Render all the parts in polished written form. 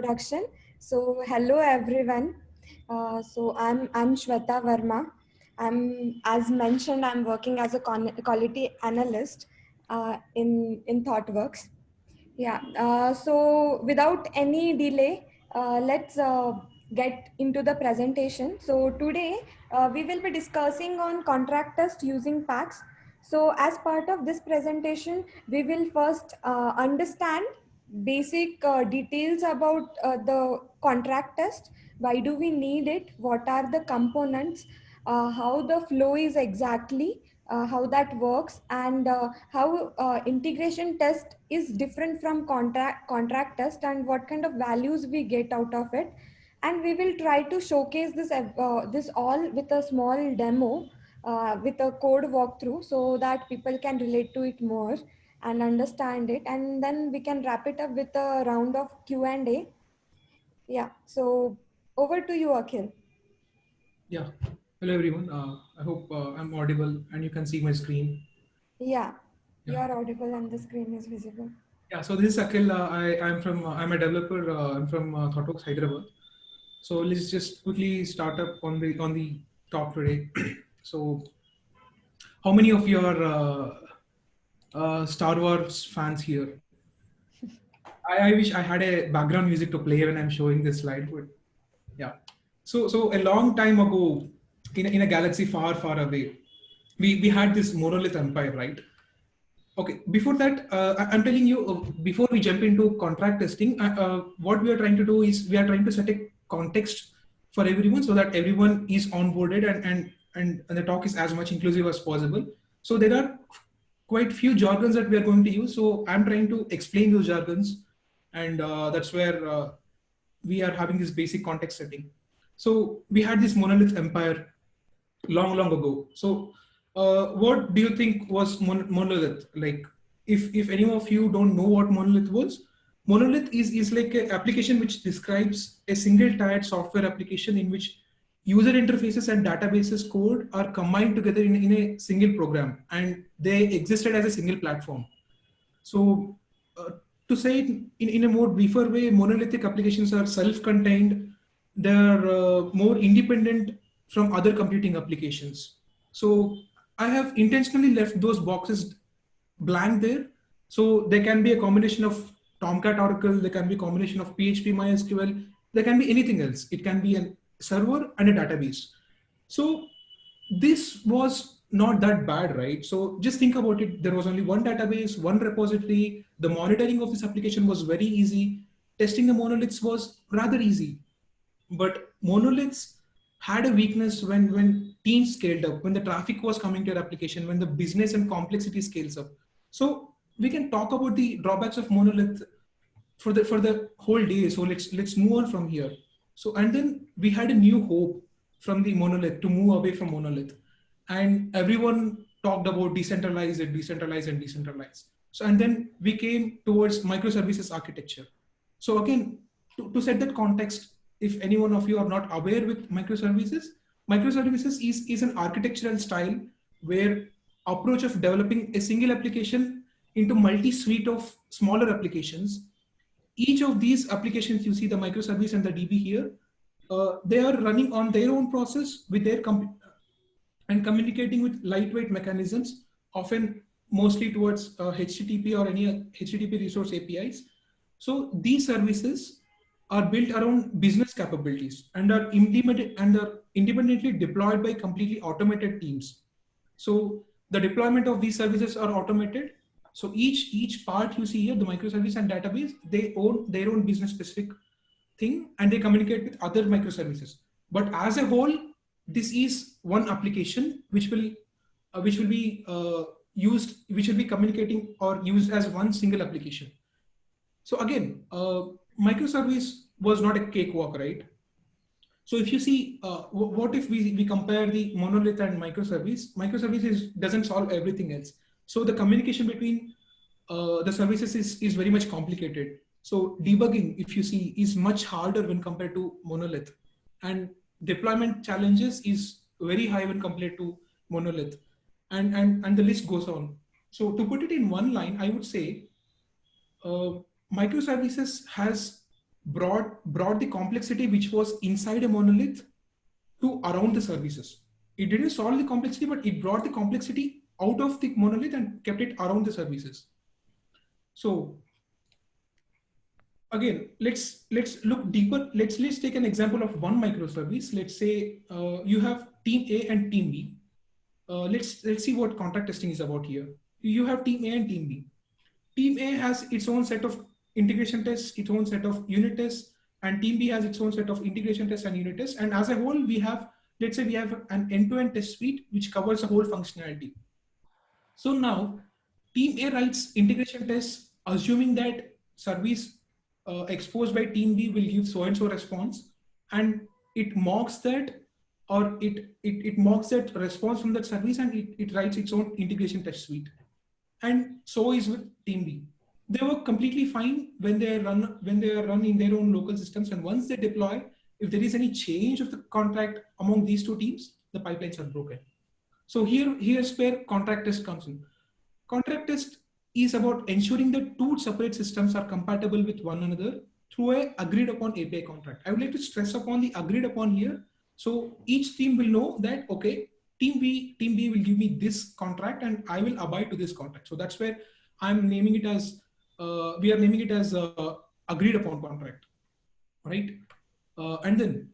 introduction. So hello everyone. I'm Shweta Verma. As mentioned, I'm working as a quality analyst in ThoughtWorks. Yeah. So without any delay, let's get into the presentation. So today we will be discussing on contract test using packs. So as part of this presentation, we will first understand basic details about the contract test. Why do we need it? What are the components? How the flow is exactly, how that works, and how integration test is different from contract test, and what kind of values we get out of it. And we will try to showcase this all with a small demo, with a code walkthrough, so that people can relate to it more and understand it, and then we can wrap it up with a round of Q&A. Yeah, so over to you, Akhil. Yeah. Hello everyone. I hope I'm audible and you can see my screen. Yeah, you Yeah. are audible and the screen is visible. Yeah. So this is Akhil. I'm a developer. I'm from ThoughtWorks Hyderabad. So let's just quickly start up on the top today. So how many of you are Star Wars fans here? I wish I had a background music to play when I'm showing this slide, but yeah. So a long time ago, in a galaxy far, far away, we had this monolith empire, right? Okay. Before that, I'm telling you, before we jump into contract testing, what we are trying to do is we are trying to set a context for everyone so that everyone is onboarded and the talk is as much inclusive as possible. So there are quite few jargons that we are going to use. So I'm trying to explain those jargons, and that's where we are having this basic context setting. So we had this monolith empire long, long ago. So, what do you think was monolith? Like, if any of you don't know what monolith was, monolith is like an application which describes a single-tied software application in which user interfaces and databases code are combined together in a single program, and they existed as a single platform. So, to say it in a more briefer way, monolithic applications are self-contained. They're more independent from other computing applications. So I have intentionally left those boxes blank there. So there can be a combination of Tomcat Oracle, there can be a combination of PHP MySQL, there can be anything else. It can be a server and a database. So this was not that bad, right? So just think about it. There was only one database, one repository. The monitoring of this application was very easy. Testing the monoliths was rather easy. But monoliths had a weakness when teams scaled up, when the traffic was coming to your application, when the business and complexity scales up. So we can talk about the drawbacks of monolith for the whole day. So let's move on from here. So and then we had a new hope from the monolith to move away from monolith, and everyone talked about decentralize it, decentralize and decentralize. So and then we came towards microservices architecture. So again, to set that context, if any one of you are not aware with microservices, microservices is an architectural style where approach of developing a single application into multi-suite of smaller applications. Each of these applications, you see the microservice and the DB here, they are running on their own process with their and communicating with lightweight mechanisms, often mostly towards HTTP or any HTTP resource APIs. So these services are built around business capabilities and are implemented and are independently deployed by completely automated teams. So the deployment of these services are automated. So each part you see here, the microservice and database, they own their own business specific thing and they communicate with other microservices. But as a whole, this is one application which will be used, which will be communicating or used as one single application. So again, microservice was not a cakewalk, right? So if you see, what if we compare the monolith and microservices doesn't solve everything else. So the communication between the services is very much complicated. So debugging, if you see, is much harder when compared to monolith. And deployment challenges is very high when compared to monolith. And the list goes on. So to put it in one line, I would say uh, microservices has brought the complexity which was inside a monolith to around the services. It didn't solve the complexity, but it brought the complexity out of the monolith and kept it around the services. So again, let's look deeper. Let's take an example of one microservice. Let's say you have team A and team B. Let's see what contract testing is about here. You have team A and team B. Team A has its own set of integration tests, its own set of unit tests, and team B has its own set of integration tests and unit tests. And as a whole, we have, let's say we have an end-to-end test suite which covers the whole functionality. So now team A writes integration tests, assuming that service exposed by team B will give so-and-so response, and it mocks that, or it mocks that response from that service, and it writes its own integration test suite. And so is with team B. They work completely fine when they are run in their own local systems. And once they deploy, if there is any change of the contract among these two teams, the pipelines are broken. So here's where contract test comes in. Contract test is about ensuring that two separate systems are compatible with one another through a agreed upon API contract. I would like to stress upon the agreed upon here. So each team will know that, okay, team B will give me this contract and I will abide to this contract. So that's where I'm naming it as, we are naming it as agreed upon contract, right? And then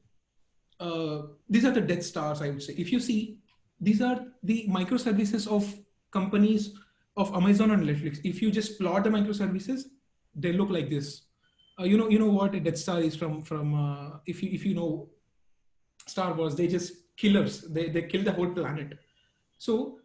these are the death stars, I would say. If you see, these are the microservices of companies of Amazon and Netflix. If you just plot the microservices, they look like this. You know what a Death Star is from if you know Star Wars, they just killers. They kill the whole planet. So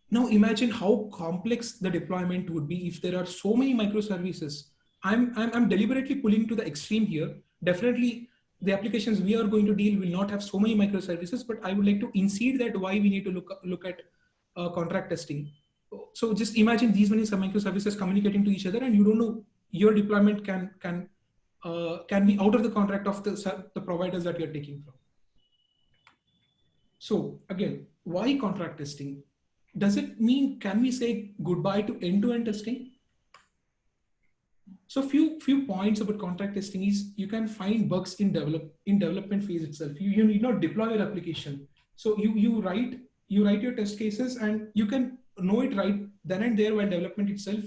now imagine how complex the deployment would be if there are so many microservices. I'm deliberately pulling to the extreme here. Definitely, the applications we are going to deal will not have so many microservices, but I would like to concede that why we need to look at contract testing. So just imagine these many microservices communicating to each other, and you don't know your deployment can be out of the contract of the providers that you're taking from. So again, why contract testing? Does it mean, can we say goodbye to end-to-end testing? So few points about contract testing is you can find bugs in development phase itself. You need not deploy your application. So you write your test cases and you can know it right then and there while development itself,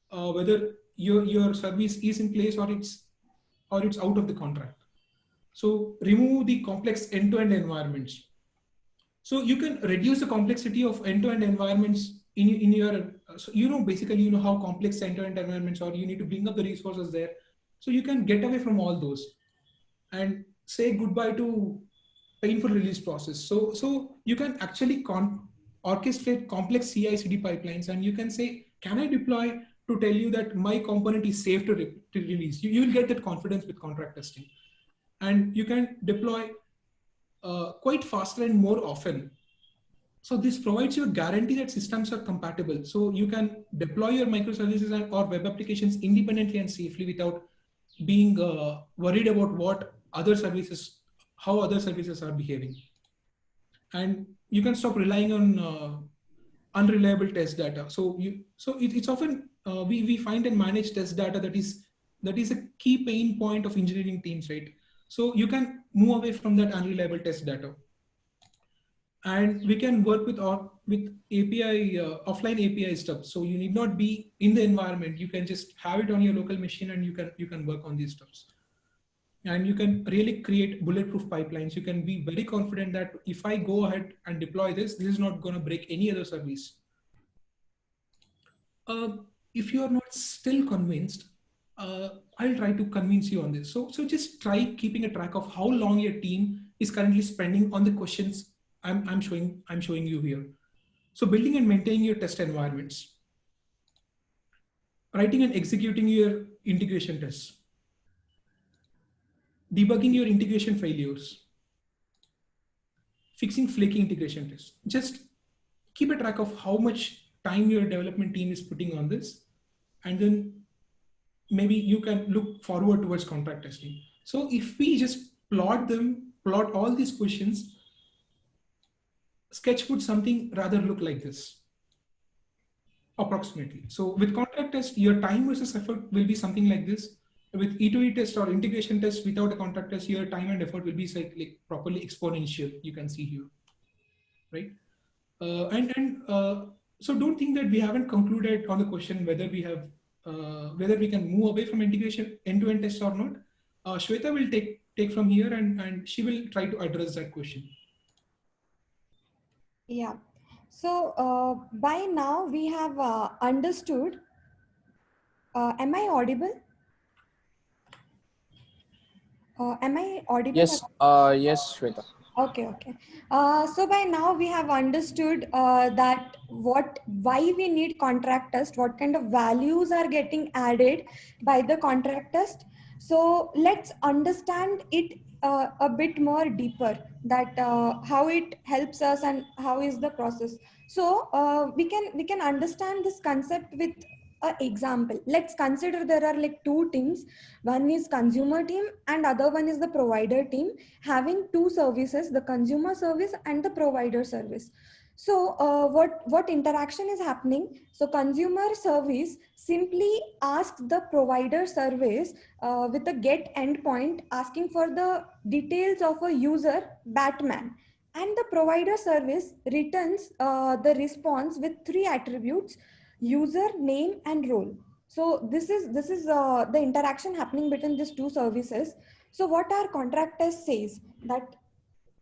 whether your service is in place or it's out of the contract. So remove the complex end-to-end environments. So you can reduce the complexity of end-to-end environments in your, so basically you know how complex end-to-end environments are. You need to bring up the resources there. So you can get away from all those and say goodbye to painful release process. So you can actually orchestrate complex CI/CD pipelines, and you can say, can I deploy to tell you that my component is safe to release? You will get that confidence with contract testing, and you can deploy quite faster and more often. So this provides you a guarantee that systems are compatible. So you can deploy your microservices or web applications independently and safely without being worried about how other services are behaving. And you can stop relying on unreliable test data. So it's often we find and manage test data that is a key pain point of engineering teams, right? So you can move away from that unreliable test data. And we can work with API, offline API stuff. So you need not be in the environment. You can just have it on your local machine and you can work on these stuffs. And you can really create bulletproof pipelines. You can be very confident that if I go ahead and deploy this is not going to break any other service. If you are not still convinced, I'll try to convince you on this. So just try keeping a track of how long your team is currently spending on the questions I'm showing you here. So building and maintaining your test environments, writing and executing your integration tests, debugging your integration failures, fixing flaky integration tests. Just keep a track of how much time your development team is putting on this, and then maybe you can look forward towards contract testing. So if we just plot all these questions, Sketch would something rather look like this, approximately. So with contract test, your time versus effort will be something like this. with E2E test or integration test without a contract test, your time and effort will be like properly exponential. You can see here, right? And so don't think that we haven't concluded on the question whether we have whether we can move away from integration end-to-end tests or not. Shweta will take from here, and she will try to address that question. Yeah. So by now we have understood. Am I audible? Am I audible? Yes, Shweta. Okay, okay. So by now we have understood that why we need contract test, what kind of values are getting added by the contract test. So let's understand it a bit more deeper, that how it helps us and how is the process. So we can understand this concept with an example. Let's consider there are like two teams. One is consumer team and other one is the provider team, having two services, the consumer service and the provider service. So what interaction is happening? So consumer service simply asks the provider service with a get endpoint asking for the details of a user Batman, and the provider service returns the response with three attributes: user, name and role. So this is the interaction happening between these two services. So what our contract test says, that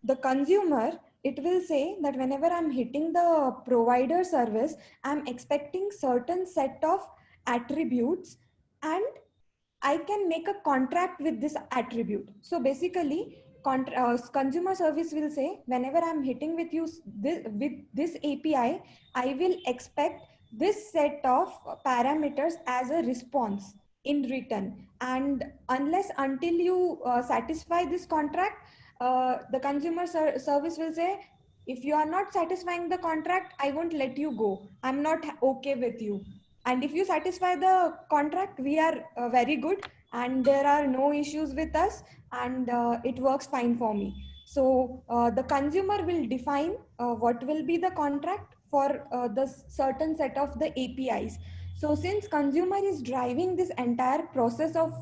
the consumer, it will say that whenever I'm hitting the provider service, I'm expecting certain set of attributes, and I can make a contract with this attribute. So basically, consumer service will say, whenever I'm hitting with you with this API, I will expect this set of parameters as a response in return. And unless until you satisfy this contract, the consumer service will say, if you are not satisfying the contract, I won't let you go. I'm not okay with you. And if you satisfy the contract, we are very good and there are no issues with us, and it works fine for me. So the consumer will define what will be the contract for the certain set of the APIs. So since consumer is driving this entire process of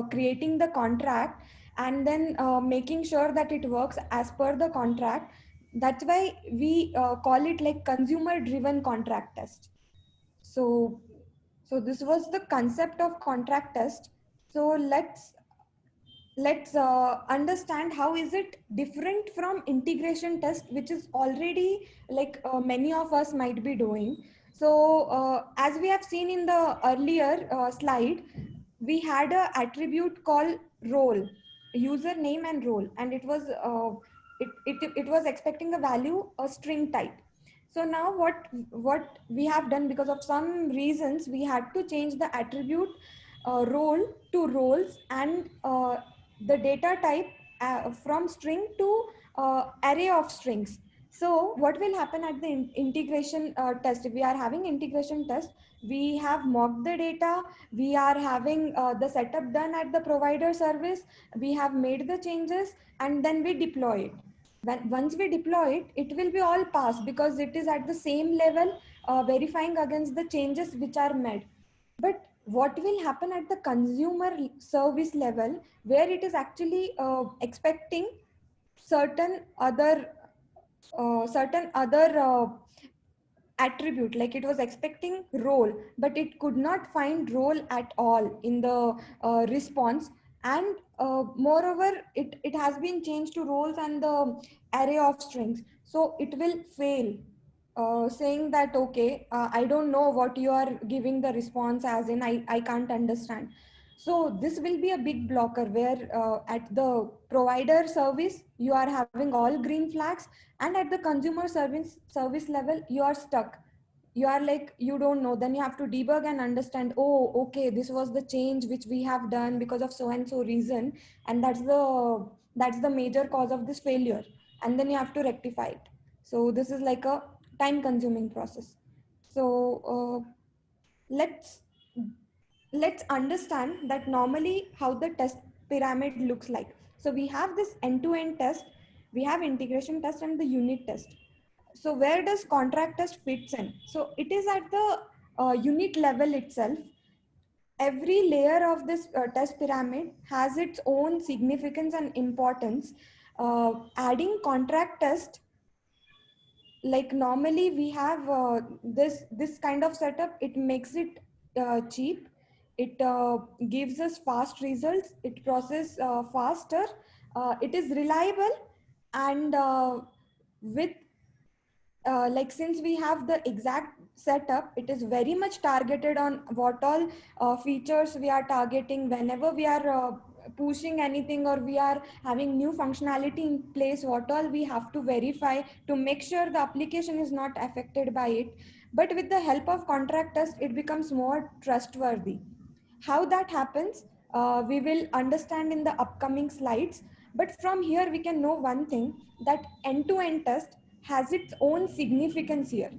creating the contract and then making sure that it works as per the contract, that's why we call it like consumer driven contract test. So this was the concept of contract test. So let's understand how is it different from integration test, which is already like many of us might be doing. So as we have seen in the earlier slide, we had a attribute called role, username and role, and it was expecting a value, a string type. So now what we have done, because of some reasons we had to change the attribute role to roles, and the data type from string to array of strings. So what will happen at the integration test? If we are having integration test, we have mocked the data, we are having the setup done at the provider service, we have made the changes, and then we deploy it. Once we deploy it, it will be all passed because it is at the same level, verifying against the changes which are made. But what will happen at the consumer service level, where it is actually expecting certain other attribute, like it was expecting role, but it could not find role at all in the response. And moreover, it has been changed to roles and the array of strings, so it will fail, saying that okay, I don't know what you are giving the response as in, I can't understand. So this will be a big blocker, where at the provider service you are having all green flags, and at the consumer service level you are stuck. You are like, you don't know, then you have to debug and understand, oh okay, this was the change which we have done because of so and so reason, and that's the major cause of this failure, and then you have to rectify it. So this is like a time consuming process. So let's let's understand that normally how the test pyramid looks like. So we have this end-to-end test, we have integration test and the unit test. So where does contract test fits in? So it is at the unit level itself. every layer of this test pyramid has its own significance and importance. Adding contract test, like normally we have this kind of setup, it makes it cheap, it gives us fast results, it process faster, it is reliable, and with like since we have the exact setup, it is very much targeted on what all features we are targeting whenever we are pushing anything, or we are having new functionality in place, what all we have to verify to make sure the application is not affected by it. But with the help of contract test, it becomes more trustworthy. How that happens, we will understand in the upcoming slides. But from here, we can know one thing, that end-to-end test has its own significance here.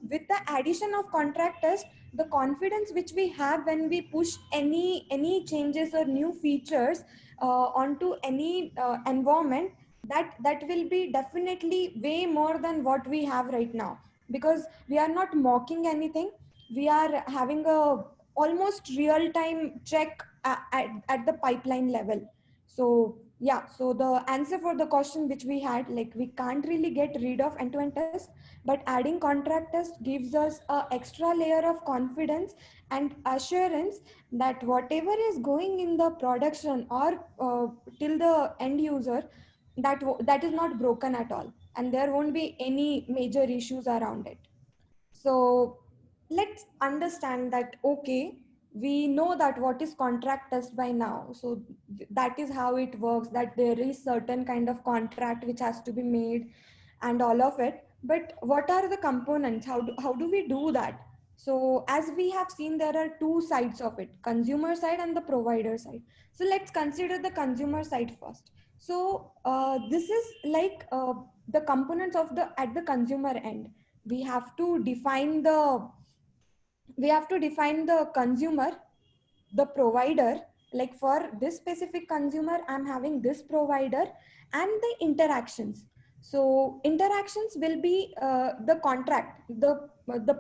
With the addition of contract test, the confidence which we have when we push any changes or new features onto any environment, that will be definitely way more than what we have right now, because we are not mocking anything, we are having a almost real time check at the pipeline level. So yeah, so the answer for the question which we had, like we can't really get rid of end-to-end test, but adding contract test gives us a extra layer of confidence and assurance that whatever is going in the production or till the end user, that is not broken at all, and there won't be any major issues around it. So let's understand that, okay, we know that what is contract test by now. So that is how it works, that there is certain kind of contract which has to be made and all of it. But what are the components? How do we do that? So as we have seen, there are two sides of it, consumer side and the provider side. So let's consider the consumer side first. So this is like the components of the at the consumer end. We have to define the consumer, the provider, like for this specific consumer I'm having this provider, and the interactions. So interactions will be the contract, the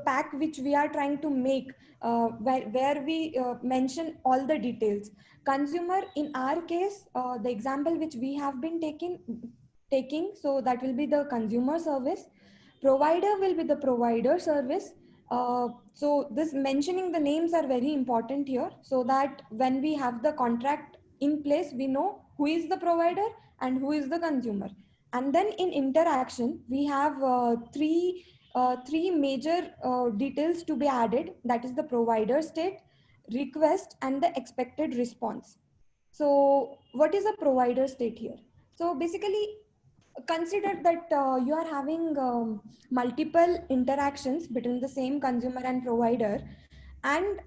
pack which we are trying to make, where we mention all the details. Consumer, in our case, the example which we have been taking, so that will be the consumer service. Provider will be the provider service. So this mentioning the names are very important here, so that when we have the contract in place, we know who is the provider and who is the consumer. And then in interaction, we have three major details to be added. That is the provider state, request, and the expected response. So what is a provider state here? So basically, consider that you are having multiple interactions between the same consumer and provider, and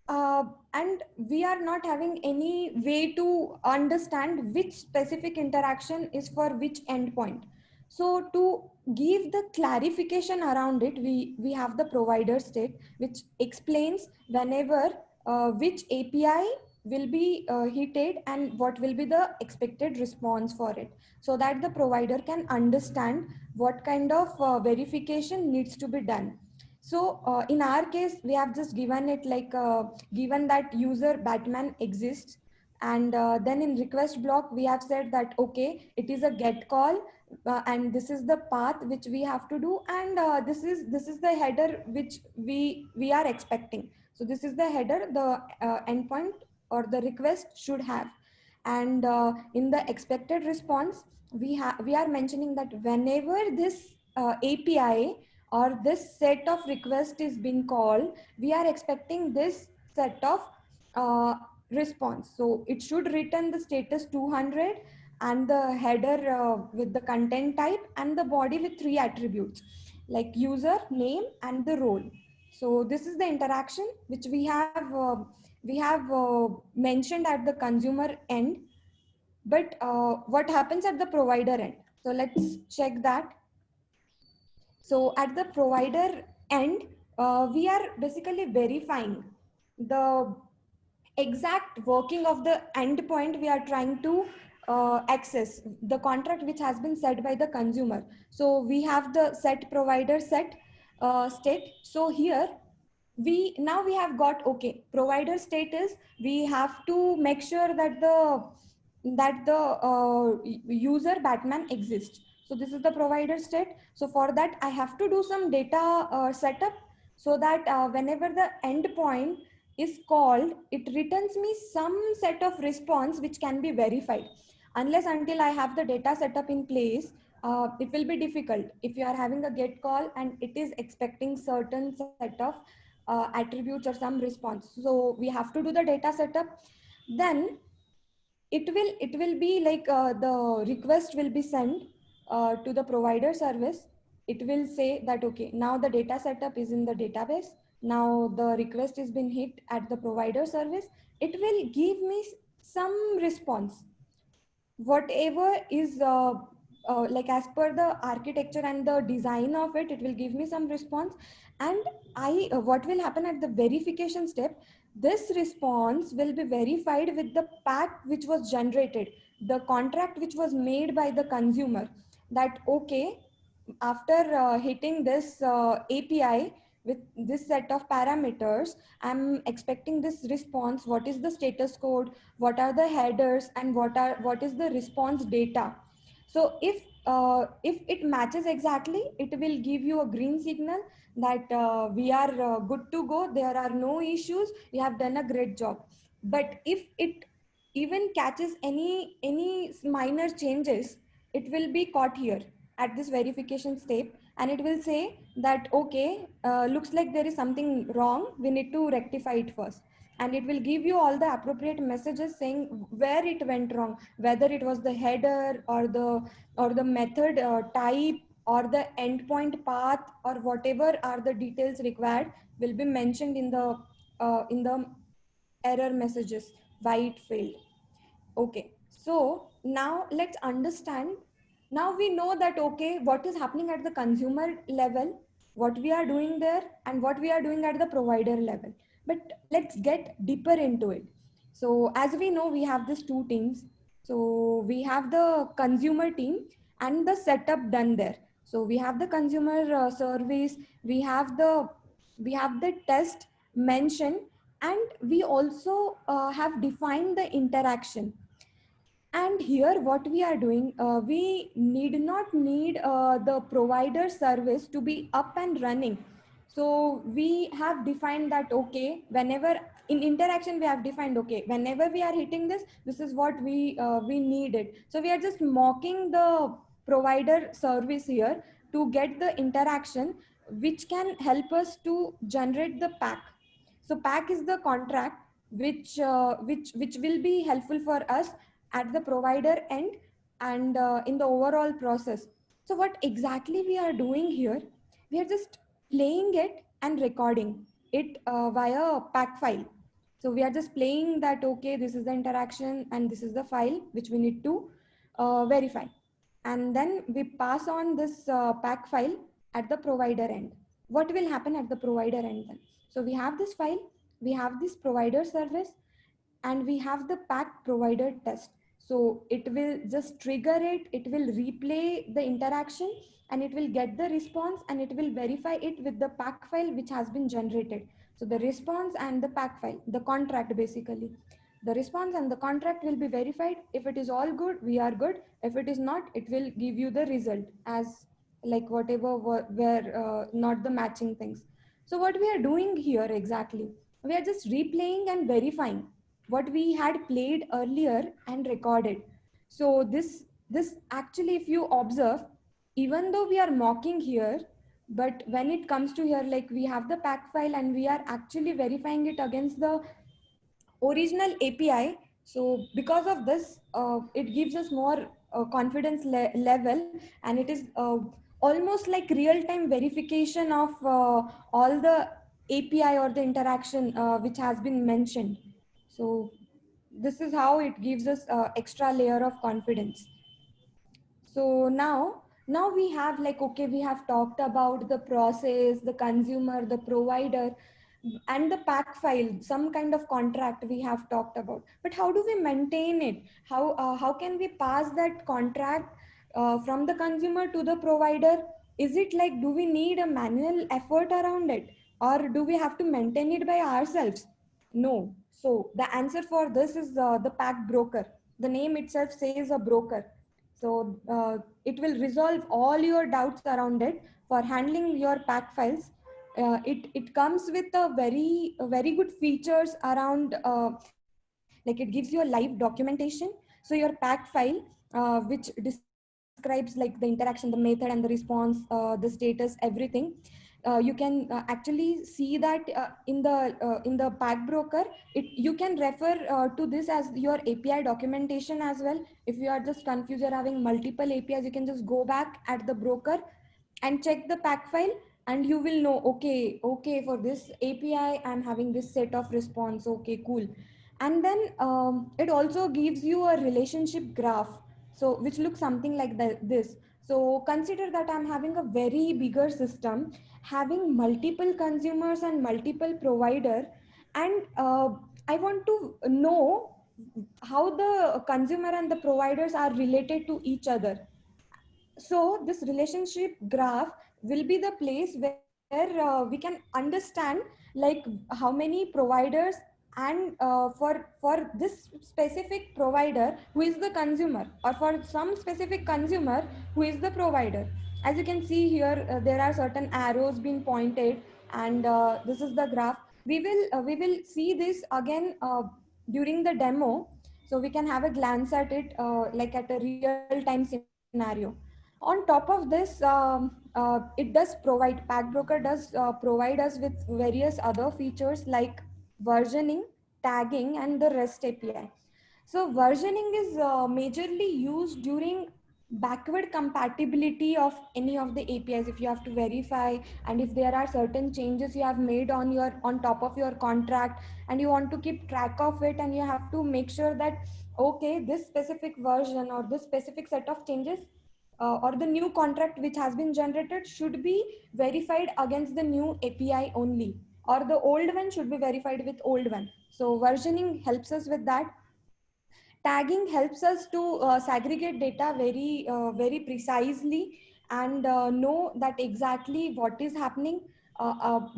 uh, and we are not having any way to understand which specific interaction is for which endpoint. So to give the clarification around it, we have the provider state, which explains whenever which API will be heated and what will be the expected response for it, so that the provider can understand what kind of verification needs to be done. So in our case, we have just given it like given that user Batman exists, and then in request block we have said that okay, it is a get call, and this is the path which we have to do, and this is the header which we are expecting. So this is the header the endpoint or the request should have, and in the expected response, we are mentioning that whenever this API or this set of request is being called, we are expecting this set of uh, response. So it should return the status 200 and the header with the content type and the body with three attributes like user, name, and the role. So this is the interaction which we have mentioned at the consumer end. But what happens at the provider end? So let's check that. So at the provider end, we are basically verifying the exact working of the endpoint we are trying to access, the contract which has been set by the consumer. So we have the set provider set state. So here now we have got, okay, provider status, we have to make sure that the user Batman exists. So this is the provider state. So for that I have to do some data setup, so that whenever the endpoint is called, it returns me some set of response which can be verified. Unless until I have the data setup in place, it will be difficult. If you are having a get call and it is expecting certain set of attributes or some response, so we have to do the data setup. Then it will be like the request will be sent to the provider service. It will say that, okay, now the data setup is in the database, now the request has been hit at the provider service. It will give me some response, whatever is like as per the architecture and the design of it. It will give me some response. And what will happen at the verification step, this response will be verified with the pack which was generated, the contract which was made by the consumer, that okay, after hitting this API with this set of parameters, I'm expecting this response. What is the status code? What are the headers? And what is the response data? So if it matches exactly, it will give you a green signal that we are good to go. There are no issues. We have done a great job. But if it even catches any minor changes, it will be caught here at this verification step, and it will say that, okay, looks like there is something wrong, we need to rectify it first. And it will give you all the appropriate messages saying where it went wrong, whether it was the header or the method type or the endpoint path, or whatever are the details required will be mentioned in the error messages why it failed. Okay, so now let's understand. Now we know that, okay, what is happening at the consumer level, what we are doing there, and what we are doing at the provider level. But let's get deeper into it. So as we know, we have these two teams. So we have the consumer team and the setup done there. So we have the consumer service, we have the test mentioned, and we also have defined the interaction. And here what we are doing, we need not need the provider service to be up and running. So we have defined that, okay, whenever in interaction we have defined, okay, whenever we are hitting this is what we need it. So we are just mocking the provider service here to get the interaction which can help us to generate the pack. So pack is the contract which will be helpful for us at the provider end and in the overall process. So what exactly we are doing here, we are just playing it and recording it via pack file. So we are just playing that, okay, this is the interaction and this is the file which we need to verify. And then we pass on this pack file at the provider end. What will happen at the provider end then? So we have this file, we have this provider service, and we have the pack provider test. So it will just trigger it, it will replay the interaction, and it will get the response, and it will verify it with the pack file which has been generated. So the response and the pack file, the contract basically. The response and the contract will be verified. If it is all good, we are good. If it is not, it will give you the result as like whatever were not the matching things. So what we are doing here exactly, we are just replaying and verifying what we had played earlier and recorded. So this actually, if you observe, even though we are mocking here, but when it comes to here, like we have the pack file and we are actually verifying it against the original API. So because of this, it gives us more confidence level, and it is almost like real-time verification of all the API or the interaction which has been mentioned. So this is how it gives us extra layer of confidence. So now we have like, okay, we have talked about the process, the consumer, the provider, and the pack file, some kind of contract we have talked about. But how do we maintain it? How can we pass that contract from the consumer to the provider? Is it like, do we need a manual effort around it, or do we have to maintain it by ourselves? No. So the answer for this is the pack broker. The name itself says a broker. So it will resolve all your doubts around it for handling your pack files. It comes with a very good features around like it gives you a live documentation. So your pack file, which describes like the interaction, the method and the response, the status, everything. You can actually see that in the pack broker. You can refer to this as your API documentation as well. If you are just confused, you're having multiple APIs, you can just go back at the broker and check the pack file, and you will know, okay, for this API I'm having this set of response. Okay, cool. And then it also gives you a relationship graph, so which looks something like this. So consider that I'm having a very bigger system, having multiple consumers and multiple provider, and I want to know how the consumer and the providers are related to each other. So this relationship graph will be the place where we can understand like how many providers, and for this specific provider who is the consumer, or for some specific consumer who is the provider. As you can see here, there are certain arrows being pointed, and this is the graph. We will see this again during the demo, so we can have a glance at it like at a real time scenario. On top of this, it does provide, packbroker does provide us with various other features like versioning, tagging, and the REST API. So versioning is majorly used during backward compatibility of any of the APIs. If you have to verify, and if there are certain changes you have made on top of your contract, and you want to keep track of it, and you have to make sure that okay, this specific version or this specific set of changes or the new contract which has been generated should be verified against the new API only, or the old one should be verified with old one. So versioning helps us with that. Tagging helps us to segregate data very precisely, and know that exactly what is happening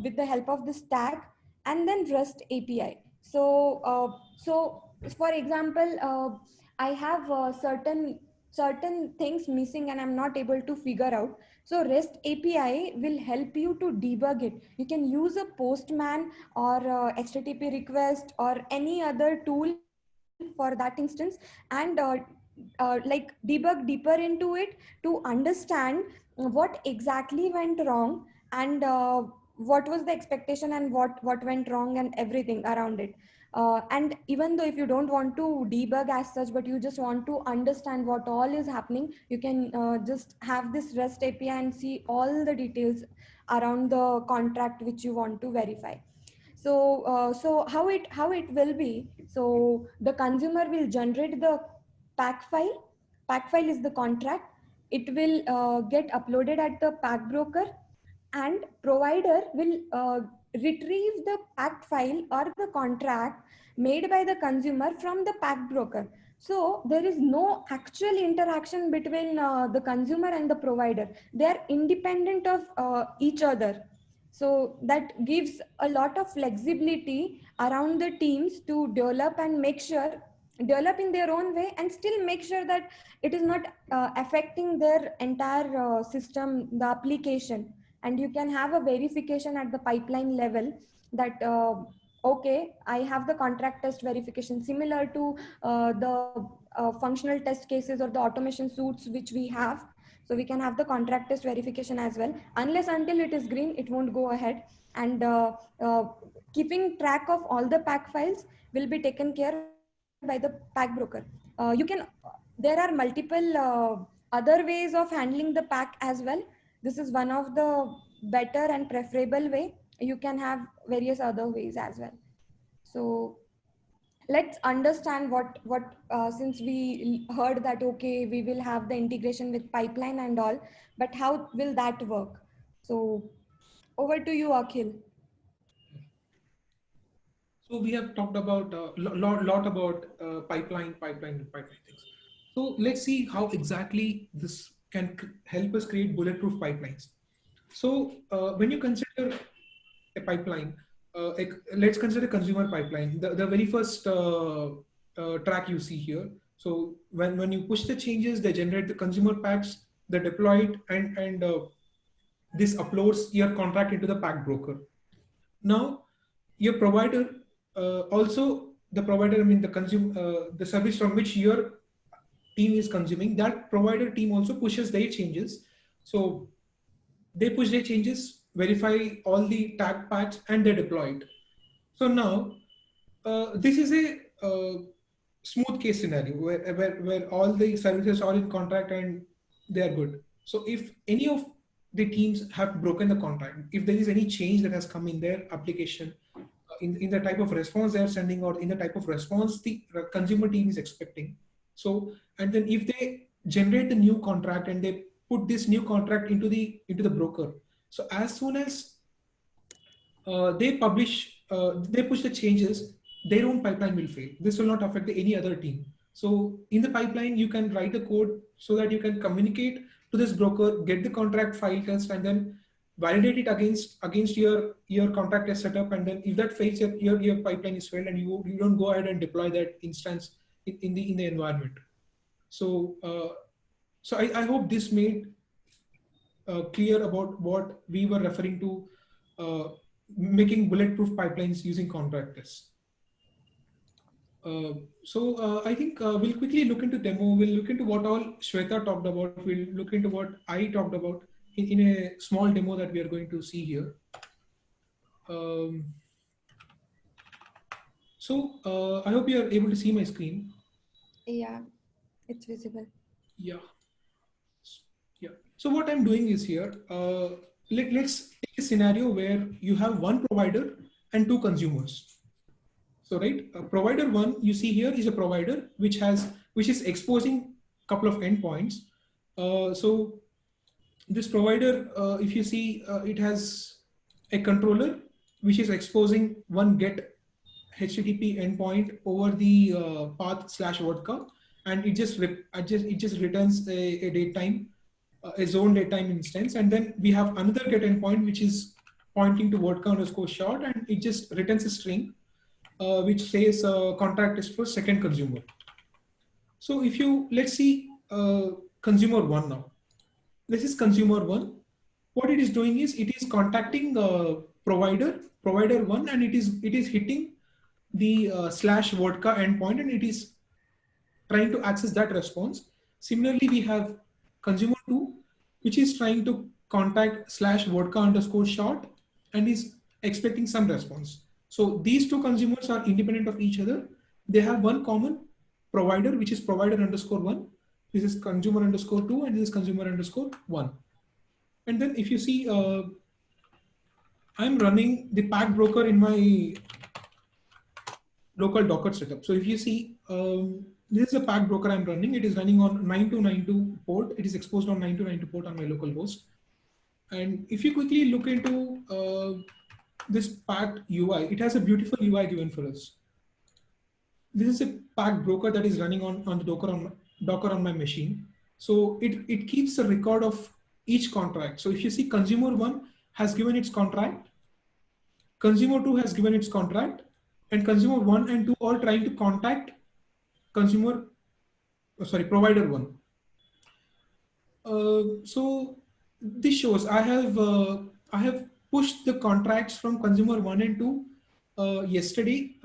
with the help of this tag. And then REST API. So for example, I have certain things missing and I'm not able to figure out. So REST API will help you to debug it. You can use a Postman or HTTP request or any other tool for that instance, and like debug deeper into it to understand what exactly went wrong, and what was the expectation, and what went wrong, and everything around it. And even though if you don't want to debug as such, but you just want to understand what all is happening, you can just have this REST API and see all the details around the contract which you want to verify. So how it will be, so the consumer will generate the pack file. Pack file is the contract. It will get uploaded at the pack broker, and provider will retrieve the pack file or the contract made by the consumer from the pack broker. So there is no actual interaction between the consumer and the provider. They are independent of each other. So that gives a lot of flexibility around the teams to develop in their own way, and still make sure that it is not affecting their entire system, the application. And you can have a verification at the pipeline level that okay, I have the contract test verification similar to the functional test cases or the automation suits which we have. So we can have the contract test verification as well. Unless until it is green, it won't go ahead. And keeping track of all the pack files will be taken care by the pack broker. There are multiple other ways of handling the pack as well. This is one of the better and preferable way. You can have various other ways as well. So let's understand what since we heard that okay, we will have the integration with pipeline and all, but how will that work? So over to you, Akhil. So we have talked about lot about pipeline things. So let's see how exactly this can help us create bulletproof pipelines. So when you consider a pipeline. Let's consider a consumer pipeline. The very first track you see here. So when you push the changes, they generate the consumer packs, they deploy it, and this uploads your contract into the pack broker. Now, your provider also the provider, I mean the service from which your team is consuming, that provider team also pushes their changes. So they push their changes, verify all the tag patch, and they deploy it. So now this is a smooth case scenario where all the services are in contract and they are good. So if any of the teams have broken the contract, if there is any change that has come in their application, in the type of response they are sending or in the type of response the consumer team is expecting. So, and then if they generate the new contract and they put this new contract into the broker. So as soon as they push the changes, their own pipeline will fail. This will not affect any other team. So in the pipeline, you can write the code so that you can communicate to this broker, get the contract file test, and then validate it against your contract test setup. And then if that fails, your pipeline is failed, and you don't go ahead and deploy that instance in the environment. So I hope this made clear about what we were referring to, making bulletproof pipelines using contract tests. I think we'll quickly look into demo. We'll look into what all Shweta talked about. We'll look into what I talked about in a small demo that we are going to see here. I hope you are able to see my screen. Yeah, it's visible. Yeah. So what I'm doing is here, let's take a scenario where you have one provider and two consumers. So right, provider one you see here is a provider which is exposing a couple of endpoints. So this provider, if you see, it has a controller which is exposing one get HTTP endpoint over the path/vodka, and it just returns a datetime, a zone datetime instance, and then we have another get endpoint which is pointing to vodka underscore short, and it just returns a string which says contract is for second consumer. So if you, let's see consumer one now. This is consumer one. What it is doing is it is contacting provider one, and it is hitting the /vodka endpoint, and it is trying to access that response. Similarly, we have consumer two, which is trying to contact /vodka underscore short and is expecting some response. So these two consumers are independent of each other. They have one common provider, which is provider underscore one. This is consumer underscore two, and this is consumer underscore one. And then if you see, I'm running the pack broker in my local Docker setup. So if you see, this is a pack broker I'm running. It is running on 9292 port. It is exposed on 9292 port on my local host. And if you quickly look into this pack UI, it has a beautiful UI given for us. This is a pack broker that is running on the Docker on my machine. So it keeps a record of each contract. So if you see, consumer one has given its contract, consumer two has given its contract, and consumer one and two are trying to contact provider one. So this shows I have pushed the contracts from consumer one and two yesterday.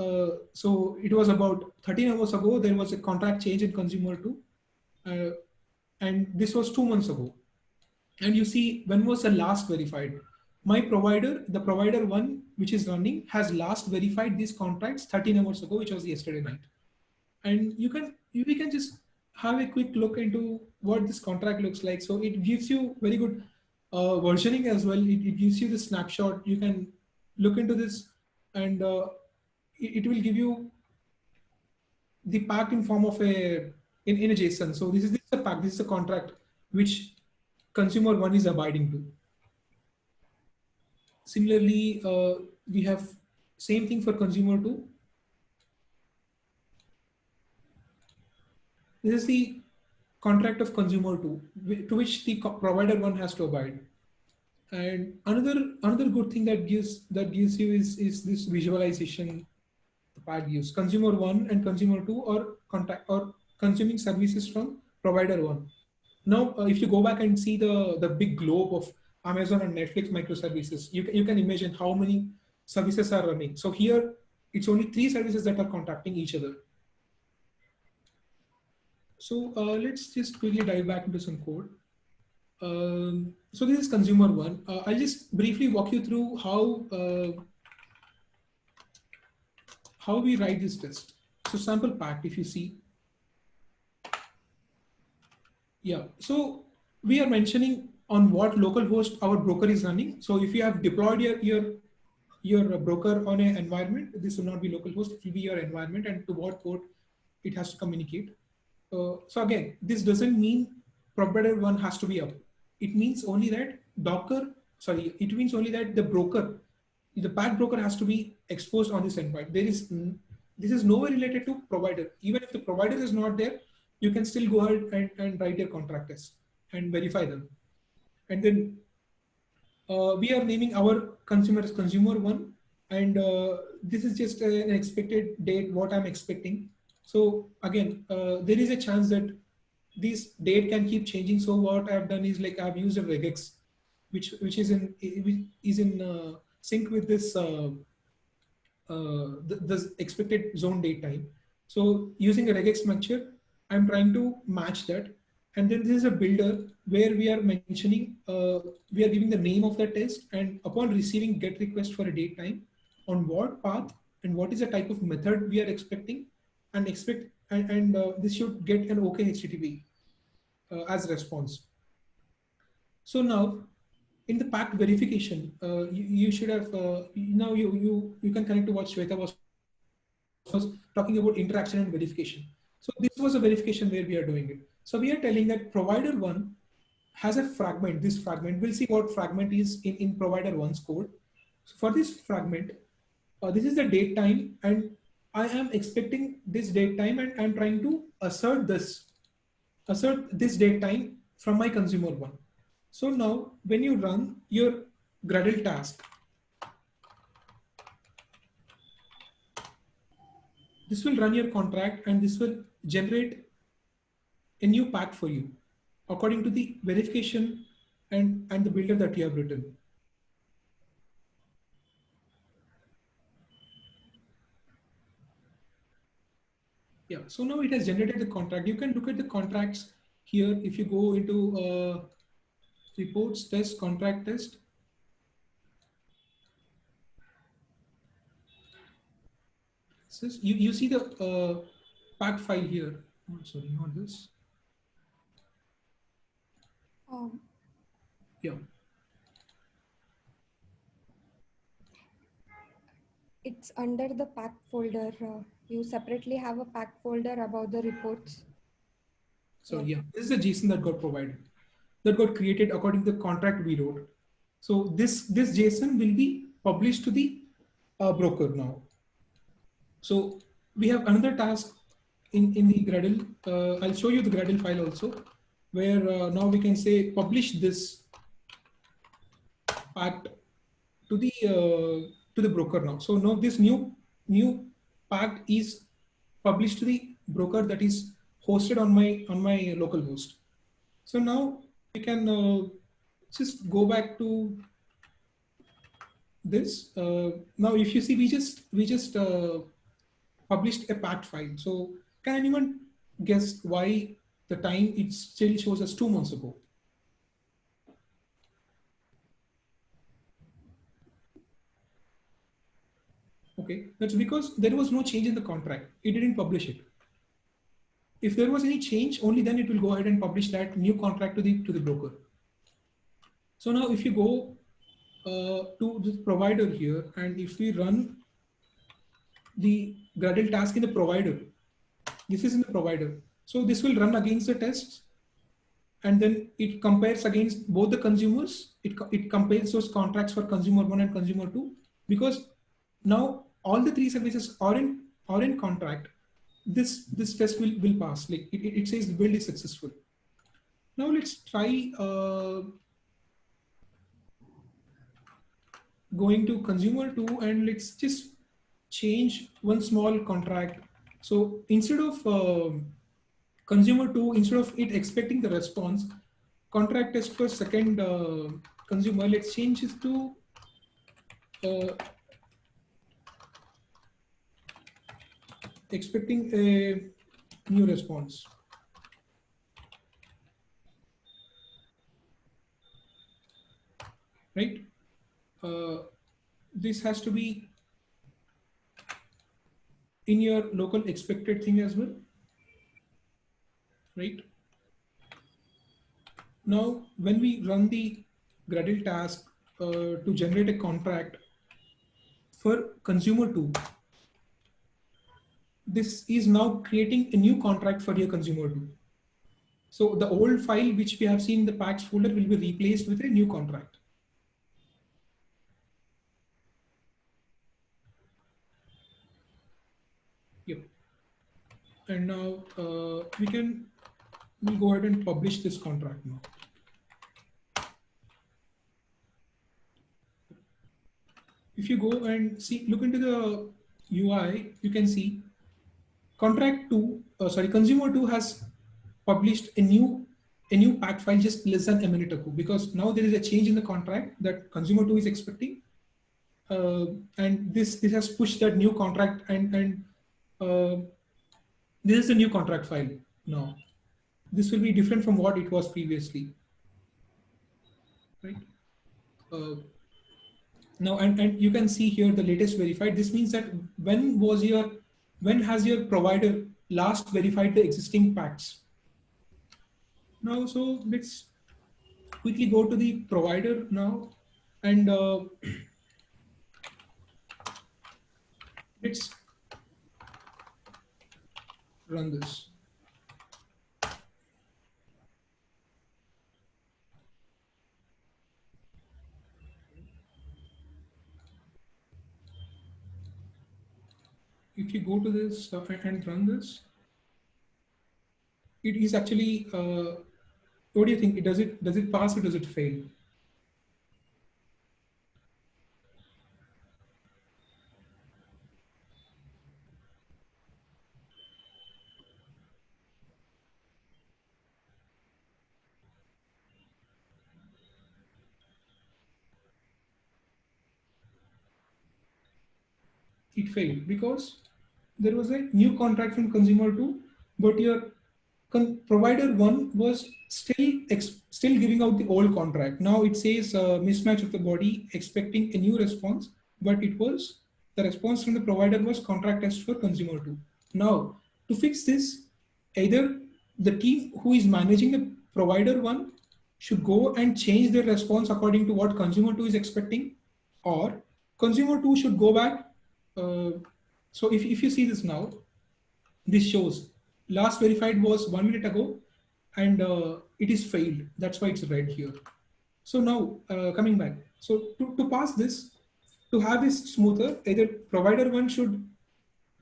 So it was about 13 hours ago. There was a contract change in consumer two, and this was 2 months ago. And you see, when was the last verified? My provider, the provider one, which is running, has last verified these contracts 13 hours ago, which was yesterday night. And we can just have a quick look into what this contract looks like. So it gives you very good versioning as well. It gives you the snapshot. You can look into this, and it will give you the pack in form of in a JSON. So this is a pack. This is a contract which consumer one is abiding to. Similarly, we have same thing for consumer two. This is the contract of consumer two, to which the provider one has to abide. And another good thing that gives you is this visualization the part gives. Consumer one and consumer two or contact or consuming services from provider one. Now, if you go back and see the big globe of Amazon and Netflix microservices, you can imagine how many services are running. So here, it's only three services that are contacting each other. So let's just quickly dive back into some code. So this is consumer one. I'll just briefly walk you through how we write this test. So sample pack, if you see, yeah. So we are mentioning on what local host our broker is running. So if you have deployed your broker on an environment, this will not be local host. It will be your environment and to what port it has to communicate. So again, this doesn't mean provider one has to be up. It means only that it means only that the pack broker has to be exposed on this endpoint. This is nowhere related to provider. Even if the provider is not there, you can still go ahead and write your contract test and verify them. And then we are naming our consumer as consumer one. And this is just an expected date, what I'm expecting. So again, there is a chance that this date can keep changing. So what I've done is like I've used a regex, which is in sync with this the expected zone date time. So using a regex structure, I'm trying to match that. And then this is a builder where we are mentioning, we are giving the name of the test, and upon receiving get request for a date time, on what path and what is the type of method we are expecting, and this should get an OK HTTP as response. So now in the packed verification, you should have now you can connect to what Shweta was talking about interaction and verification. So this was a verification where we are doing it. So we are telling that provider one has a fragment. This fragment, we'll see what fragment is in provider one's code. So for this fragment, this is the date time, and I am expecting this date time, and I'm trying to assert this date time from my consumer one. So now when you run your Gradle task, this will run your contract and this will generate a new pack for you according to the verification and the builder that you have written. Yeah, so now it has generated the contract. You can look at the contracts here. If you go into reports, test, contract test, you see the pack file here. Oh, sorry, not this. Yeah. It's under the pack folder. You separately have a pack folder about the reports. So yeah, this is a JSON that got provided, that got created according to the contract we wrote. So this JSON will be published to the broker now. So we have another task in the Gradle. I'll show you the Gradle file also, where now we can say publish this pact to the broker now. So now this new pact is published to the broker that is hosted on my local host. So now we can just go back to this. Now if you see, we just published a pact file. So can anyone guess why the time it still shows us 2 months ago? Okay, that's because there was no change in the contract. It didn't publish it. If there was any change, only then it will go ahead and publish that new contract to the broker. So now if you go to the provider here, and if we run the Gradle task in the provider, this is in the provider. So this will run against the tests, and then it compares against both the consumers. It compares those contracts for consumer one and consumer two, because now all the three services are in contract. This test will pass. Like it says the build is successful. Now let's try going to consumer 2 and let's just change one small contract. So instead of consumer 2, instead of it expecting the response, contract test for second consumer, let's change it to uh, expecting a new response, right? Uh, this has to be in your local expected thing as well, right? Now, when we run the Gradle task to generate a contract for consumer 2, this is now creating a new contract for your consumer 2. So the old file which we have seen in the packs folder will be replaced with a new contract. Yep. And now we'll go ahead and publish this contract now. If you go and see, look into the UI, you can see consumer 2 has published a new pack file just less than a minute ago, because now there is a change in the contract that consumer 2 is expecting, and this has pushed that new contract, and uh, this is the new contract file now. This will be different from what it was previously, right? Now, and you can see here the latest verified. This means that when has your provider last verified the existing packs? Now, so let's quickly go to the provider now, and let's run this. If you go to this and run this, it is actually, what do you think? Does it pass or does it fail? It failed because there was a new contract from consumer 2, but your provider 1 was still giving out the old contract. Now it says mismatch of the body expecting a new response, but it was the response from the provider was contract test for consumer 2. Now, to fix this, either the team who is managing the provider 1 should go and change their response according to what consumer 2 is expecting, or consumer 2 should go back. So if you see this now, this shows last verified was 1 minute ago, and it is failed. That's why it's red here. So now coming back, so to pass this, to have this smoother, either provider 1 should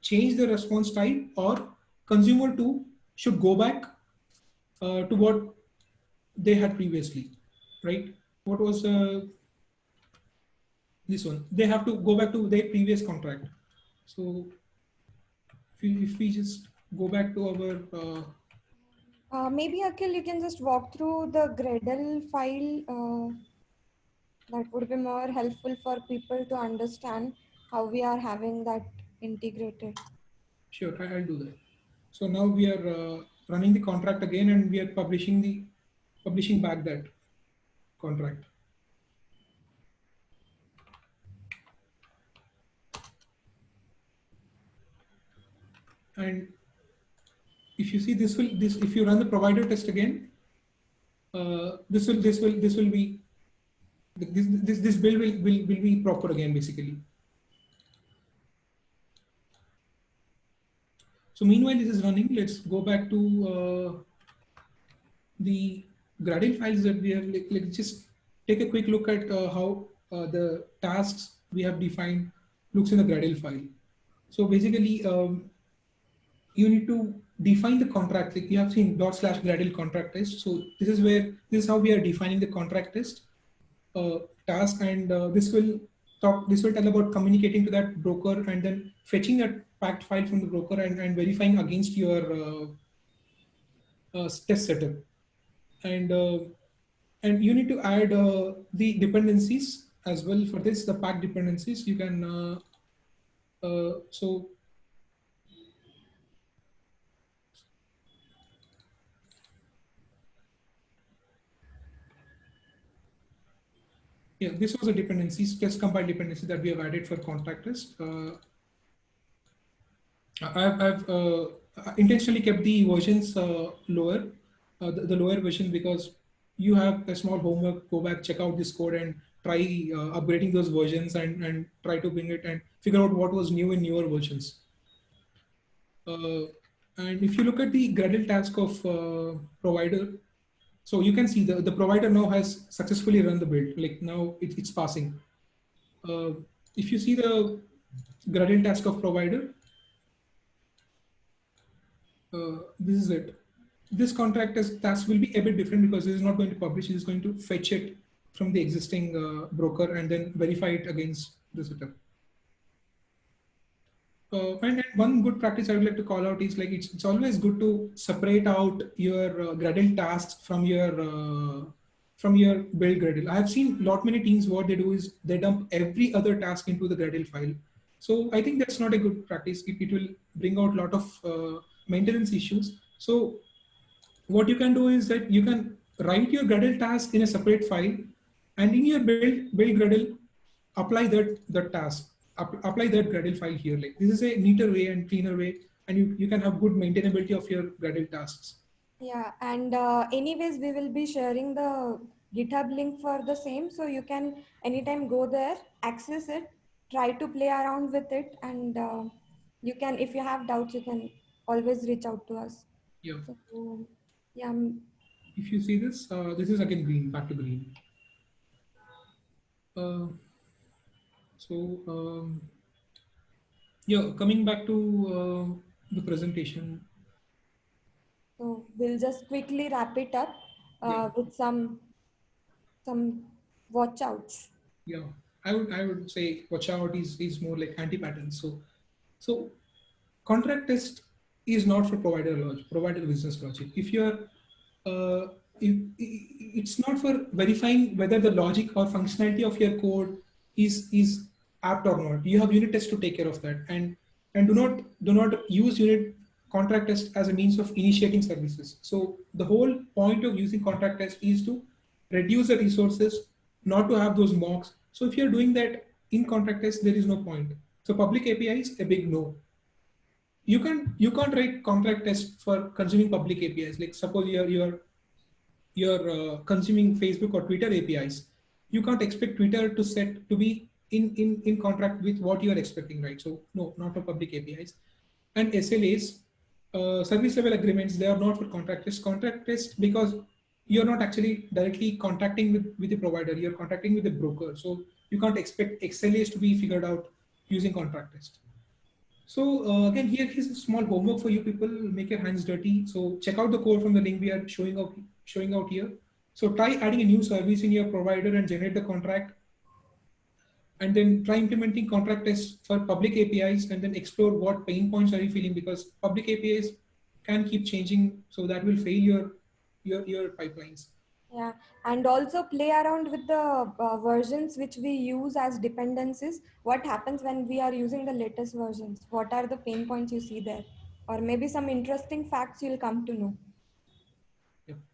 change the response type, or consumer 2 should go back to what they had previously, right? What was this one? They have to go back to their previous contract. So if we just go back to our maybe Akhil, you can just walk through the Gradle file. That would be more helpful for people to understand how we are having that integrated. Sure, I'll do that. So now we are running the contract again, and we are publishing back that contract. And if you see this if you run the provider test again, this will be this build will be proper again, basically. So meanwhile this is running, let's go back to the Gradle files that we have. Let's just take a quick look at how the tasks we have defined looks in the Gradle file. So basically, you need to define the contract. Like you have seen /Gradle contract test. So this is how we are defining the contract test task, and this will This will tell about communicating to that broker and then fetching that packed file from the broker and verifying against your test setup. And and you need to add the dependencies as well for this. The packed dependencies you can so yeah, this was a dependencies, test compiled dependency that we have added for contract test. I've intentionally kept the versions lower, the lower version, because you have a small homework. Go back, check out this code, and try upgrading those versions and try to bring it and figure out what was new in newer versions. Uh, and if you look at the Gradle task of provider, so you can see the provider now has successfully run the build. Like now it's passing. Uh, if you see the Gradle task of provider, this is it. This contract task will be a bit different because it is not going to publish. It is going to fetch it from the existing broker and then verify it against the setup. And one good practice I would like to call out is like it's always good to separate out your Gradle tasks from your build Gradle. I have seen lot many teams what they do is they dump every other task into the Gradle file. So I think that's not a good practice. It will bring out a lot of maintenance issues. So what you can do is that you can write your Gradle task in a separate file, and in your build Gradle, apply that task, apply that Gradle file here. Like this is a neater way and cleaner way, and you can have good maintainability of your Gradle tasks. Yeah, and anyways, we will be sharing the GitHub link for the same, so you can anytime go there, access it, try to play around with it, and you can, if you have doubts, you can always reach out to us. Yeah. So, yeah, If you see this, this is again green, back to green. Uh, so yeah, coming back to the presentation. so we'll just quickly wrap it up Yeah. with some watch outs. Yeah, I would say watch out is more like anti-pattern. So contract test is not for provider business logic. If you're uh, it's not for verifying whether the logic or functionality of your code is apt or not. You have unit tests to take care of that, and do not use unit contract test as a means of initiating services. So the whole point of using contract test is to reduce the resources, not to have those mocks. So if you're doing that in contract test, there is no point. So public API is a big no. You can't write contract test for consuming public APIs. Like suppose you're consuming Facebook or Twitter APIs. You can't expect Twitter to be in contract with what you are expecting, right? So no, not for public APIs. And SLAs, service level agreements, they are not for contract test. Contract test because you're not actually directly contracting with the provider. You're contracting with the broker. So you can't expect XLAs to be figured out using contract test. So again, here's a small homework for you people. Make your hands dirty. So check out the code from the link we are showing out here. So try adding a new service in your provider and generate the contract, and then try implementing contract tests for public APIs, and then explore what pain points are you feeling, because public APIs can keep changing, so that will fail your pipelines. Yeah, and also play around with the versions which we use as dependencies. What happens when we are using the latest versions? What are the pain points you see there? Or maybe some interesting facts you'll come to know.